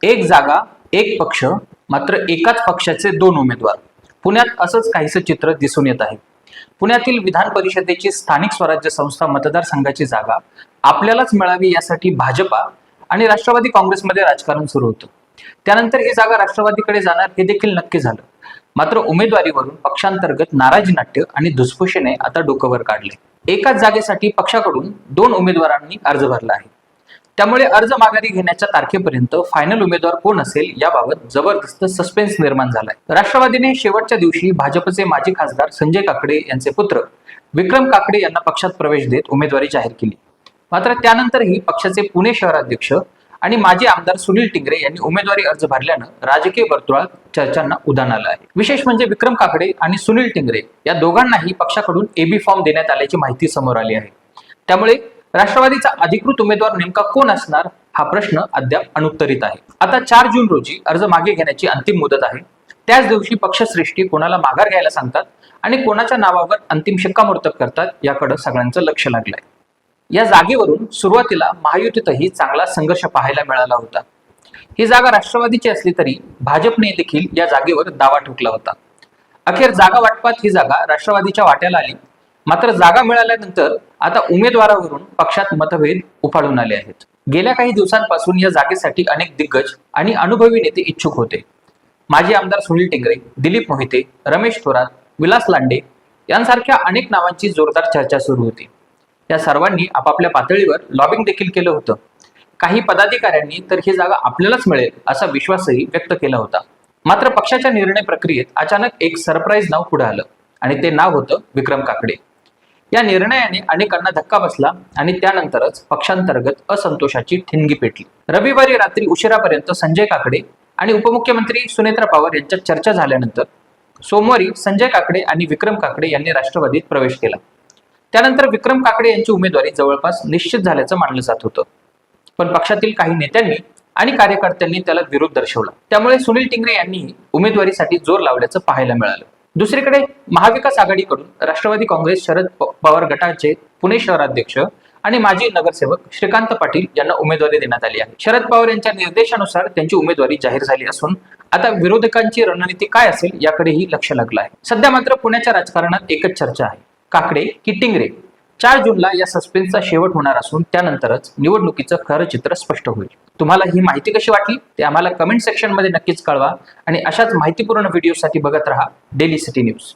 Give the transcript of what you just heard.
एक जागा एक पक्ष, मात्र एकाच पक्षाचे दोन उमेदवार. पुण्यात असंच काहीसं चित्र दिसून येत आहे. पुण्यातील विधान परिषदेची स्थानिक स्वराज्य संस्था मतदारसंघाची जागा आपल्यालाच मिळावी यासाठी भाजपा आणि राष्ट्रवादी काँग्रेसमध्ये राजकारण सुरू होतं. त्यानंतर ही जागा राष्ट्रवादीकडे जाणार हे देखील नक्की झालं. मात्र उमेदवारीवरून पक्षांतर्गत नाराजी नाट्य आणि धुसफुशीने आता डोकं वर काढले. एकाच जागेसाठी पक्षाकडून दोन उमेदवारांनी अर्ज भरला आहे. त्यामुळे अर्ज माघारी घेण्याच्या तारखेपर्यंत फायनल उमेदवार कोण असेल याबाबत जबरदस्त सस्पेन्स निर्माण झालाय. राष्ट्रवादीने शेवटच्या दिवशी भाजपचे माजी खासदार संजय काकडे यांचे पुत्र विक्रम काकडे यांना पक्षात प्रवेश देत उमेदवारी जाहीर केली. मात्र त्यानंतरही पक्षाचे पुणे शहराध्यक्ष आणि माजी आमदार सुनील टिंगरे यांनी उमेदवारी अर्ज भरल्यानं राजकीय वर्तुळात चर्चांना उधाण आलं आहे. विशेष म्हणजे विक्रम काकडे आणि सुनील टिंगरे या दोघांनाही पक्षाकडून एबी फॉर्म देण्यात आल्याची माहिती समोर आली आहे. त्यामुळे राष्ट्रवादीचा अधिकृत उमेदवार नेमका कोण असणार हा प्रश्न अद्याप अनुत्तरित आहे. आता 4 जून रोजी अर्ज मागे घेण्याची अंतिम मुदत आहे. त्याच दिवशी पक्षश्रेष्ठी कोणाला माघार घ्यायला सांगतात आणि कोणाच्या नावावर अंतिम शिक्कामोर्तब करतात याकडे सगळ्यांचं लक्ष लागलंय. या जागेवरून सुरुवातीला महायुतीतही चांगला संघर्ष पाहायला मिळाला होता. ही जागा राष्ट्रवादीची असली तरी भाजपने देखील या जागेवर दावा ठोकला होता. अखेर जागा वाटपात ही जागा राष्ट्रवादीच्या वाट्याला आली. मात्र जागा मिळाल्यानंतर आता उमेदवारावरून पक्षात मतभेद उफाळून आले आहेत. गेल्या काही दिवसांपासून या जागेसाठी अनेक दिग्गज आणि अनुभवी नेते इच्छुक होते. माजी आमदार सुनील टिंगरे, दिलीप मोहिते, रमेश थोरात, विलास लांडे यांसारख्या अनेक नावांची जोरदार चर्चा सुरू होती. या सर्वांनी आपापल्या पातळीवर लॉबिंग देखील केलं होतं. काही पदाधिकाऱ्यांनी तर ही जागा आपल्यालाच मिळेल असा विश्वासही व्यक्त केला होता. मात्र पक्षाच्या निर्णय प्रक्रियेत अचानक एक सरप्राईज नाव पुढे आलं आणि ते नाव होतं विक्रम काकडे. या निर्णयाने अनेकांना धक्का बसला आणि त्यानंतरच पक्षांतर्गत असंतोषाची ठिणगी पेटली. रविवारी रात्री उशिरापर्यंत संजय काकडे आणि उपमुख्यमंत्री सुनेत्रा पवार यांच्यात चर्चा झाल्यानंतर सोमवारी संजय काकडे आणि विक्रम काकडे यांनी राष्ट्रवादीत प्रवेश केला. त्यानंतर विक्रम काकडे यांची उमेदवारी जवळपास निश्चित झाल्याचं मानलं जात होतं. पण पक्षातील काही नेत्यांनी आणि कार्यकर्त्यांनी त्याला विरोध दर्शवला. त्यामुळे सुनील टिंगरे यांनी उमेदवारीसाठी जोर लावल्याचं पाहायला मिळालं. दुसरीकडे महाविकास आघाडीकडून राष्ट्रवादी काँग्रेस शरद पवार गटाचे पुणे शहराध्यक्ष आणि माजी नगरसेवक श्रीकांत पाटील यांना उमेदवारी देण्यात आली आहे. शरद पवार यांच्या निर्देशानुसार त्यांची उमेदवारी जाहीर झाली असून आता विरोधकांची रणनीती काय असेल याकडेही लक्ष लागलं आहे. सध्या मात्र पुण्याच्या राजकारणात एकच चर्चा आहे, काकडे की टिंगरे. 4 जूनला या सस्पेन्सचा शेवट होणार असून त्यानंतरच निवडणुकीचं खरं चित्र स्पष्ट होईल. तुम्हाला ही माहिती कशी वाटली ते आम्हाला कमेंट सेक्शन मध्ये नक्कीच कळवा आणि अशाच माहितीपूर्ण व्हिडिओसाठी बघत रहा डेली सिटी न्यूज.